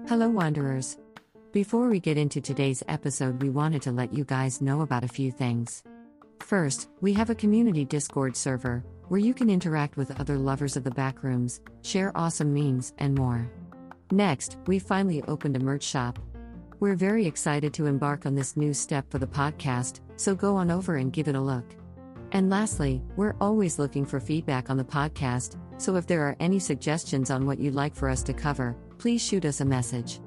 Hello, Wanderers. Before we get into today's episode, we wanted to let you guys know about a few things. First, we have a community Discord server where you can interact with other lovers of the Backrooms, share awesome memes, and more. Next, we finally opened a merch shop. We're very excited to embark on this new step for the podcast, so go on over and give it a look. And lastly, we're always looking for feedback on the podcast, so if there are any suggestions on what you'd like for us to cover, please shoot us a message.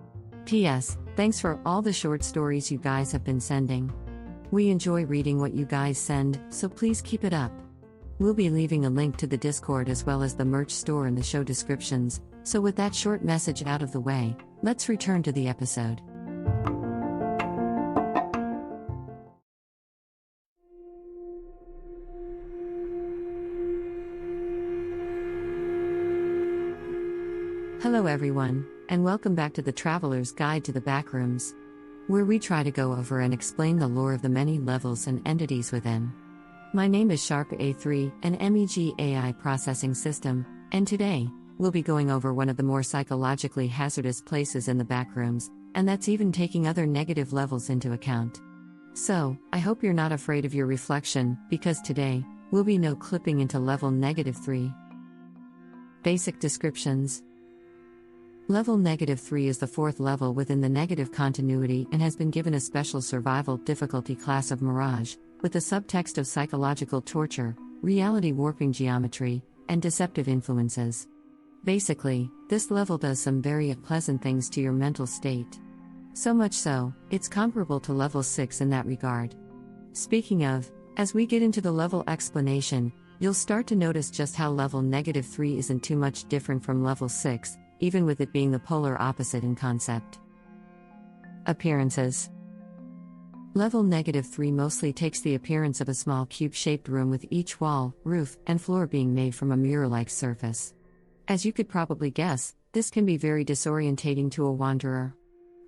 P.S. Thanks for all the short stories you guys have been sending. We enjoy reading what you guys send, so please keep it up. We'll be leaving a link to the Discord as well as the merch store in the show descriptions, so with that short message out of the way, let's return to the episode. Hello everyone, and welcome back to the Traveler's Guide to the Backrooms, where we try to go over and explain the lore of the many levels and entities within. My name is Sharp A3, an MEG AI processing system, and today, we'll be going over one of the more psychologically hazardous places in the Backrooms, and that's even taking other negative levels into account. So, I hope you're not afraid of your reflection, because today, we'll be no clipping into level -3. Basic descriptions. Level -3 is the fourth level within the negative continuity and has been given a special survival difficulty class of Mirage, with the subtext of psychological torture, reality warping geometry, and deceptive influences. Basically, this level does some very unpleasant things to your mental state. So much so, it's comparable to level 6 in that regard. Speaking of, as we get into the level explanation, you'll start to notice just how level -3 isn't too much different from level 6, even with it being the polar opposite in concept. Appearances. Level -3 mostly takes the appearance of a small cube-shaped room with each wall, roof, and floor being made from a mirror-like surface. As you could probably guess, this can be very disorientating to a wanderer.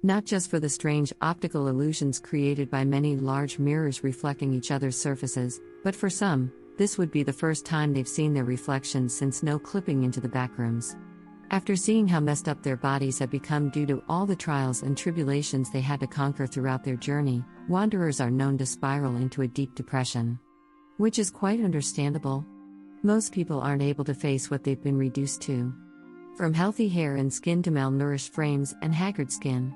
Not just for the strange optical illusions created by many large mirrors reflecting each other's surfaces, but for some, this would be the first time they've seen their reflections since no clipping into the Backrooms. After seeing how messed up their bodies have become due to all the trials and tribulations they had to conquer throughout their journey, wanderers are known to spiral into a deep depression. Which is quite understandable. Most people aren't able to face what they've been reduced to. From healthy hair and skin to malnourished frames and haggard skin.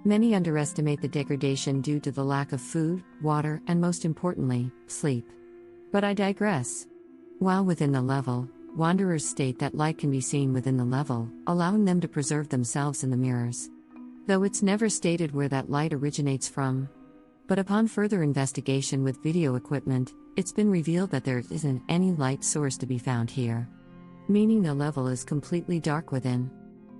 Many underestimate the degradation due to the lack of food, water, and most importantly, sleep. But I digress. While within the level, wanderers state that light can be seen within the level, allowing them to preserve themselves in the mirrors. Though it's never stated where that light originates from. But upon further investigation with video equipment, it's been revealed that there isn't any light source to be found here. Meaning the level is completely dark within.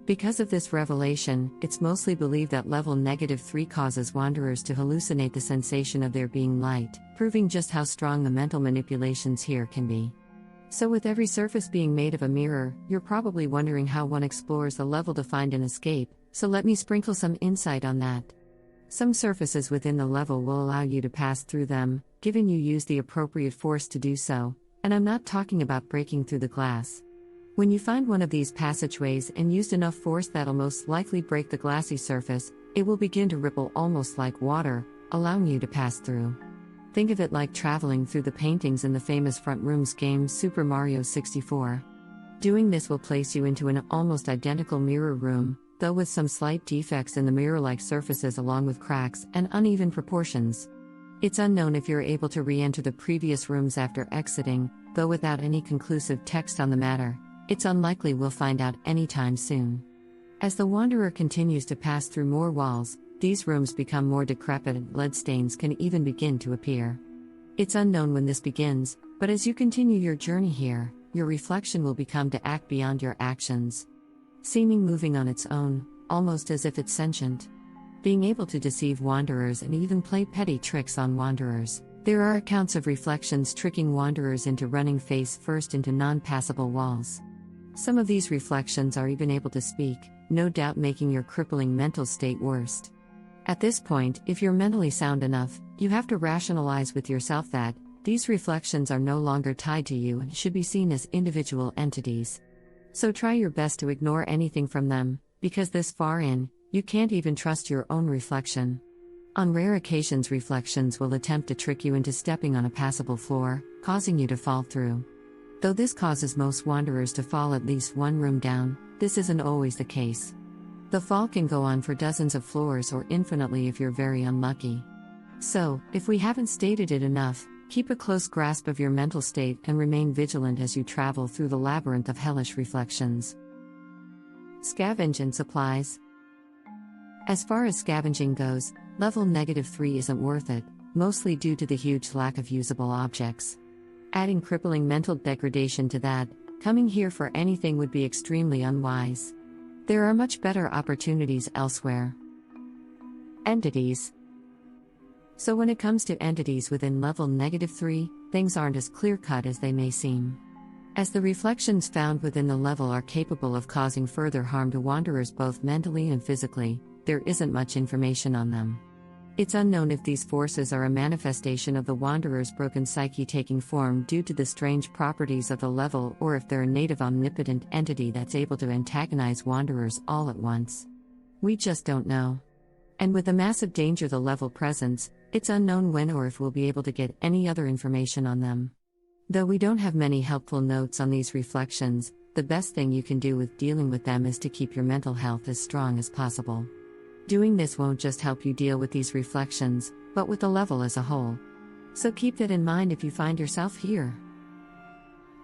Because of this revelation, it's mostly believed that level -3 causes wanderers to hallucinate the sensation of there being light, proving just how strong the mental manipulations here can be. So with every surface being made of a mirror, you're probably wondering how one explores the level to find an escape, so let me sprinkle some insight on that. Some surfaces within the level will allow you to pass through them, given you use the appropriate force to do so, and I'm not talking about breaking through the glass. When you find one of these passageways and used enough force that'll most likely break the glassy surface, it will begin to ripple almost like water, allowing you to pass through. Think of it like traveling through the paintings in the famous Front Rooms game Super Mario 64. Doing this will place you into an almost identical mirror room, though with some slight defects in the mirror-like surfaces along with cracks and uneven proportions. It's unknown if you're able to re-enter the previous rooms after exiting, though without any conclusive text on the matter, it's unlikely we'll find out anytime soon. As the wanderer continues to pass through more walls, these rooms become more decrepit and bloodstains can even begin to appear. It's unknown when this begins, but as you continue your journey here, your reflection will become to act beyond your actions. Seeming moving on its own, almost as if it's sentient. Being able to deceive wanderers and even play petty tricks on wanderers. There are accounts of reflections tricking wanderers into running face first into non-passable walls. Some of these reflections are even able to speak, no doubt making your crippling mental state worse. At this point, if you're mentally sound enough, you have to rationalize with yourself that these reflections are no longer tied to you and should be seen as individual entities. So try your best to ignore anything from them, because this far in, You can't even trust your own reflection. On rare occasions, reflections will attempt to trick you into stepping on a passable floor, causing you to fall through. Though this causes most wanderers to fall at least one room down, this isn't always the case. The fall can go on for dozens of floors or infinitely if you're very unlucky. So, if we haven't stated it enough, keep a close grasp of your mental state and remain vigilant as you travel through the labyrinth of hellish reflections. Scavenge and supplies. As far as scavenging goes, level -3 isn't worth it, mostly due to the huge lack of usable objects. Adding crippling mental degradation to that, coming here for anything would be extremely unwise. There are much better opportunities elsewhere. Entities. So when it comes to entities within level -3, things aren't as clear-cut as they may seem. As the reflections found within the level are capable of causing further harm to wanderers both mentally and physically, there isn't much information on them. It's unknown if these forces are a manifestation of the wanderer's broken psyche taking form due to the strange properties of the level, or if they're a native omnipotent entity that's able to antagonize wanderers all at once. We just don't know. And with the massive danger the level presents, it's unknown when or if we'll be able to get any other information on them. Though we don't have many helpful notes on these reflections, the best thing you can do with dealing with them is to keep your mental health as strong as possible. Doing this won't just help you deal with these reflections, but with the level as a whole. So keep that in mind if you find yourself here.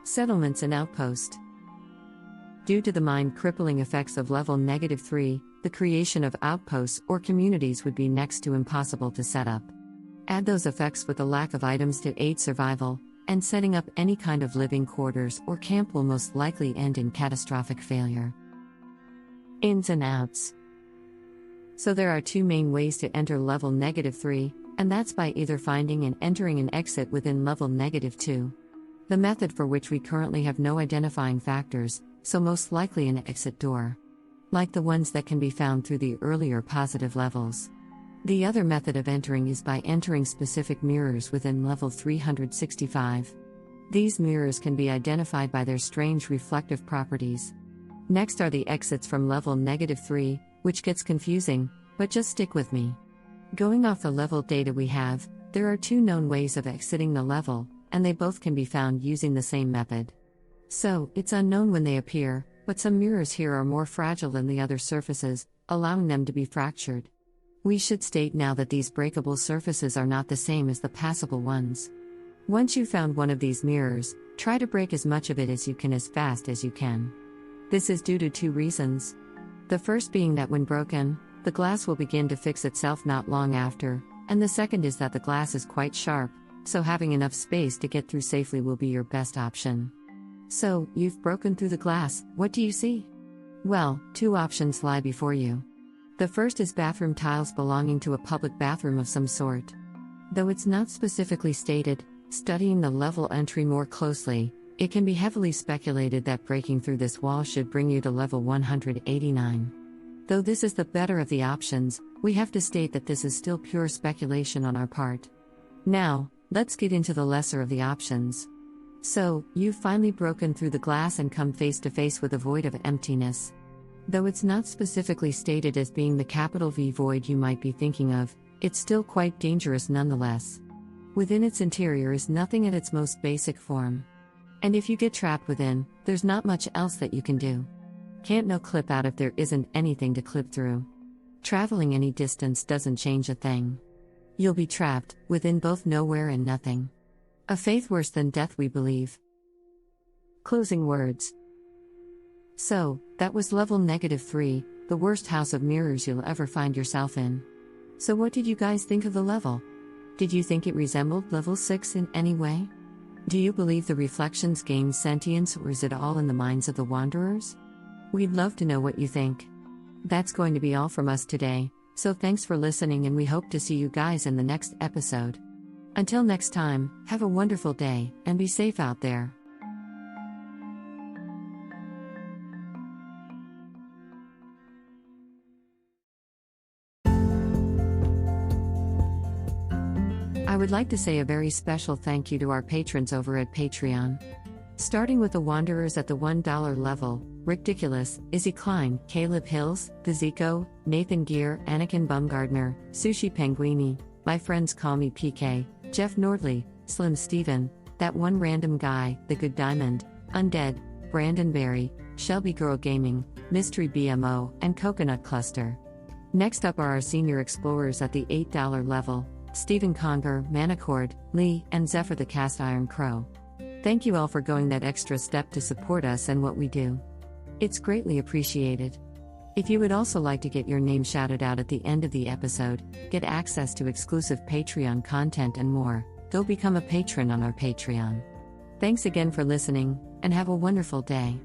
Settlements and outpost. Due to the mind-crippling effects of level -3, the creation of outposts or communities would be next to impossible to set up. Add those effects with the lack of items to aid survival, and setting up any kind of living quarters or camp will most likely end in catastrophic failure. Ins and outs. So there are two main ways to enter level -3, and that's by either finding and entering an exit within level -2. The method for which we currently have no identifying factors, so most likely an exit door. Like the ones that can be found through the earlier positive levels. The other method of entering is by entering specific mirrors within level 365. These mirrors can be identified by their strange reflective properties. Next are the exits from level -3, which gets confusing, but just stick with me. Going off the level data we have, there are two known ways of exiting the level, and they both can be found using the same method. So, it's unknown when they appear, but some mirrors here are more fragile than the other surfaces, allowing them to be fractured. We should state now that these breakable surfaces are not the same as the passable ones. Once you've found one of these mirrors, try to break as much of it as you can as fast as you can. This is due to two reasons. The first being that when broken, the glass will begin to fix itself not long after, and the second is that the glass is quite sharp, so having enough space to get through safely will be your best option. So, you've broken through the glass, what do you see? Well, two options lie before you. The first is bathroom tiles belonging to a public bathroom of some sort. Though it's not specifically stated, studying the level entry more closely, it can be heavily speculated that breaking through this wall should bring you to level 189. Though this is the better of the options, we have to state that this is still pure speculation on our part. Now, let's get into the lesser of the options. So, you've finally broken through the glass and come face to face with a void of emptiness. Though it's not specifically stated as being the capital V void you might be thinking of, it's still quite dangerous nonetheless. Within its interior is nothing at its most basic form. And if you get trapped within, there's not much else that you can do. Can't no clip out if there isn't anything to clip through. Traveling any distance doesn't change a thing. You'll be trapped, within both nowhere and nothing. A faith worse than death, we believe. Closing words. So, that was level -3, the worst house of mirrors you'll ever find yourself in. So what did you guys think of the level? Did you think it resembled level 6 in any way? Do you believe the reflections gained sentience, or is it all in the minds of the wanderers? We'd love to know what you think. That's going to be all from us today, so thanks for listening and we hope to see you guys in the next episode. Until next time, have a wonderful day, and be safe out there. I would like to say a very special thank you to our patrons over at Patreon. Starting with the Wanderers at the $1 level, Ridiculous, Izzy Klein, Caleb Hills, Zico, Nathan Gear, Anakin Bumgardner, Sushi Penguini, My Friends Call Me PK, Jeff Nordley, Slim Steven, That One Random Guy, The Good Diamond, Undead, Brandon Berry, Shelby Girl Gaming, Mystery BMO, and Coconut Cluster. Next up are our senior explorers at the $8 level, Stephen Conger, Manicord, Lee, and Zephyr the Cast Iron Crow. Thank you all for going that extra step to support us and what we do. It's greatly appreciated. If you would also like to get your name shouted out at the end of the episode, get access to exclusive Patreon content and more, go become a patron on our Patreon. Thanks again for listening, and have a wonderful day.